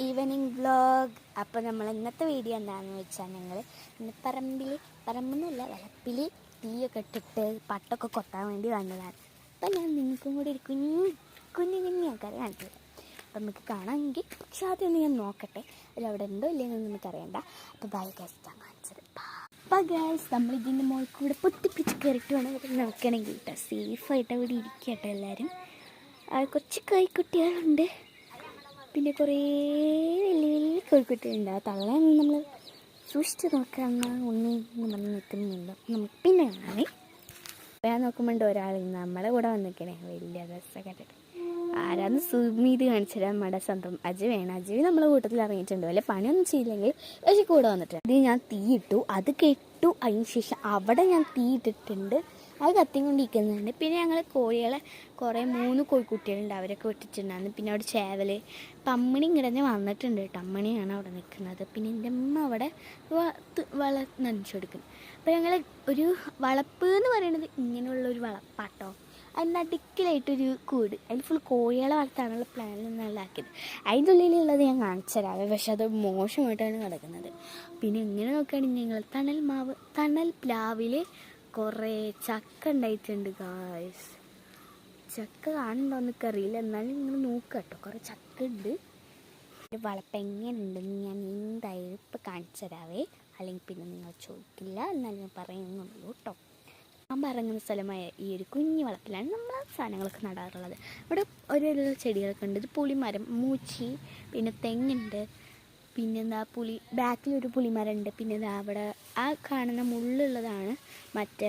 Evening vlog. അപ്പോൾ നമ്മൾ ഇന്നത്തെ വീഡിയോ എന്താണെന്ന് വെച്ചാൽ ഞങ്ങൾ ഇന്ന് പറമ്പെന്നല്ല വളപ്പിൽ തീയൊക്കെ ഇട്ടിട്ട് പട്ടൊക്കെ കൊത്താൻ വേണ്ടി വന്നതാണ്. അപ്പം ഞാൻ നിങ്ങൾക്കും കൂടി ഒരു കുഞ്ഞു ആൾക്കാരെ കാണിച്ചത്. അപ്പം നമുക്ക് കാണാമെങ്കിൽ പക്ഷെ ആദ്യം ഞാൻ നോക്കട്ടെ അതിലവിടെ ഉണ്ടോ ഇല്ലെന്ന് നമുക്കറിയണ്ട. അപ്പോൾ ബൈ ഗൈസ്, ഞാൻ കാണിച്ചത്. അപ്പോൾ ഗൈസ്, നമ്മൾ ഇതിൻ്റെ മുകളിൽ കൂടെ പൊത്തിപ്പിടിച്ച് കയറിയിട്ട് വേണം ഇവിടെ നോക്കണമെങ്കിൽ കേട്ടോ. സേഫായിട്ട് അവിടെ ഇരിക്കട്ടെ എല്ലാവരും. കുറച്ച് കൈക്കുട്ടികളുണ്ട്, പിന്നെ കുറേ വലിയ വലിയ കോഴിക്കുട്ടികളുണ്ട്. ആ തള്ളയൊന്നും നമ്മൾ സൂക്ഷിച്ച് നോക്കാമെന്ന ഒന്നും നമ്മൾ നിൽക്കുന്നുണ്ടോ നമുക്ക് പിന്നെ കാണാമേ. ഞാൻ നോക്കുമ്പോണ്ട് ഒരാൾ നമ്മളെ കൂടെ വന്നിരിക്കണേ വലിയ ഡ്രസ്സൊക്കെ ഇട്ടിട്ട്. ആരാന്ന് സുമീത് കാണിച്ചത് നമ്മുടെ സ്വന്തം അജുവാണ്. അജു നമ്മളെ കൂട്ടത്തിൽ ഇറങ്ങിയിട്ടുണ്ട്. വല്ല പണിയൊന്നും ചെയ്യില്ലെങ്കിൽ പക്ഷേ കൂടെ വന്നിട്ട് ഇത് ഞാൻ തീയിട്ടു, അത് കെട്ടു. അതിന് ശേഷം അവിടെ ഞാൻ തീയിട്ടിട്ടുണ്ട്, അത് കത്തിക്കൊണ്ടിരിക്കുന്നുണ്ട്. പിന്നെ ഞങ്ങൾ കോഴികളെ കുറേ 3 കോഴിക്കുട്ടികളുണ്ട്, അവരൊക്കെ വെട്ടിച്ചിട്ടുണ്ടായിരുന്നു. പിന്നെ അവിടെ ചേവല് പമ്മണി ഇങ്ങനെ വന്നിട്ടുണ്ട് കേട്ടോ. അമ്മണിയാണ് അവിടെ നിൽക്കുന്നത്. പിന്നെ എൻ്റെ അമ്മ അവിടെ നനച്ചു കൊടുക്കുന്നു. അപ്പോൾ ഞങ്ങൾ ഒരു വളപ്പ് എന്ന് പറയുന്നത് ഇങ്ങനെയുള്ളൊരു വളപ്പാട്ടോ. അതിൻ്റെ അടുക്കിലായിട്ടൊരു കൂട്, അതിൽ ഫുൾ കോഴികളെ വളർത്താനുള്ള പ്ലാനിൽ നിന്നാണ് ആക്കിയത്. അതിൻ്റെ ഉള്ളിലുള്ളത് ഞാൻ കാണിച്ചു തരാം, പക്ഷെ അത് മോശമായിട്ടാണ് കിടക്കുന്നത്. പിന്നെ എങ്ങനെ നോക്കുകയാണെങ്കിൽ ഞങ്ങൾ തണൽ പ്ലാവിൽ കുറേ ചക്ക ഉണ്ടായിട്ടുണ്ട് ഗായ്സ്. ചക്ക കാണുന്നുണ്ടോ എന്നൊക്കെ അറിയില്ല, എന്നാലും നിങ്ങൾ നോക്കുക കേട്ടോ. കുറേ ചക്ക ഉണ്ട്. വളപ്പ് എങ്ങനെയുണ്ടെന്ന് ഞാൻ എന്തായാലും ഇപ്പം കാണിച്ചു തരാവേ, അല്ലെങ്കിൽ പിന്നെ നിങ്ങൾ ചോദിക്കില്ല, എന്നാലും ഞാൻ പറയുന്നുള്ളൂ കേട്ടോ. ഞാൻ ഇറങ്ങുന്ന സ്ഥലമായ ഈ ഒരു കുഞ്ഞു വളപ്പിലാണ് നമ്മൾ സാധനങ്ങളൊക്കെ നടാറുള്ളത്. ഇവിടെ ഓരോ ചെടികളൊക്കെ ഉണ്ട്. ഇത് പുളിമരം, മൂച്ചി, പിന്നെ തെങ്ങുണ്ട്, പിന്നെന്താ ബാക്കിലൊരു പുളിമരം ഉണ്ട്. പിന്നെ അവിടെ ആ കാണുന്ന മുള്ളുള്ളതാണ് മറ്റേ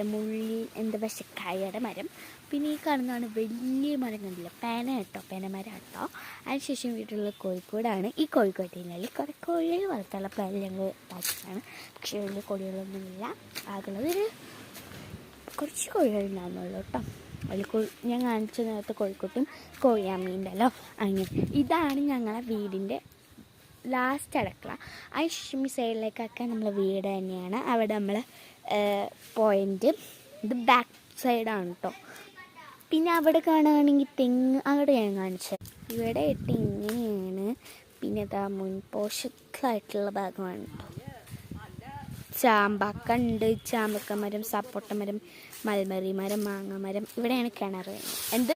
എന്താ വിഷക്കായയുടെ മരം. പിന്നെ ഈ കാണുന്നതാണ് വലിയ മരം, കണ്ടില്ല, പേനമരം കേട്ടോ. അതിനുശേഷം വീട്ടിലുള്ള കോഴിക്കോടാണ്. ഈ കോഴിക്കോട്ടിನಲ್ಲಿ കുറേ കോഴികൾ വളർത്താനുള്ള പ്ലാൻ ഞങ്ങൾ ഉണ്ടാക്കിയതാണ്. പക്ഷേ വലിയ കോഴികളൊന്നുമില്ല, ആകുന്നത് കുറച്ച് കോഴികളുണ്ടാകുന്നുള്ളൂ കേട്ടോ. അതിൽ ഞാൻ കാണിച്ച നേരത്തെ കോഴിക്കോട്ടും കോഴിയമ്മീണ്ടല്ലോ, അങ്ങനെ. ഇതാണ് ഞങ്ങളെ വീടിൻ്റെ ലാസ്റ്റ് അടുക്കള. അതിന് സൈഡിലേക്കൊക്കെ നമ്മളെ വീട് തന്നെയാണ്. അവിടെ നമ്മൾ പോയിൻ്റ്, ഇത് ബാക്ക് സൈഡാണ് കേട്ടോ. പിന്നെ അവിടെ കാണുകയാണെങ്കിൽ തെങ്ങ്, അവിടെ ഞാൻ കാണിച്ചത്. ഇവിടെ ഇട്ട് ഇങ്ങനെയാണ്. പിന്നെ ഇതാ മുൻപോഷത്തിലായിട്ടുള്ള ഭാഗമാണ് കേട്ടോ. ചാമ്പക്ക ഉണ്ട്, ചാമ്പക്ക മരം, സപ്പോട്ട മരം, മൽമറി മരം, മാങ്ങ മരം. ഇവിടെയാണ് കിണർ. എന്ത്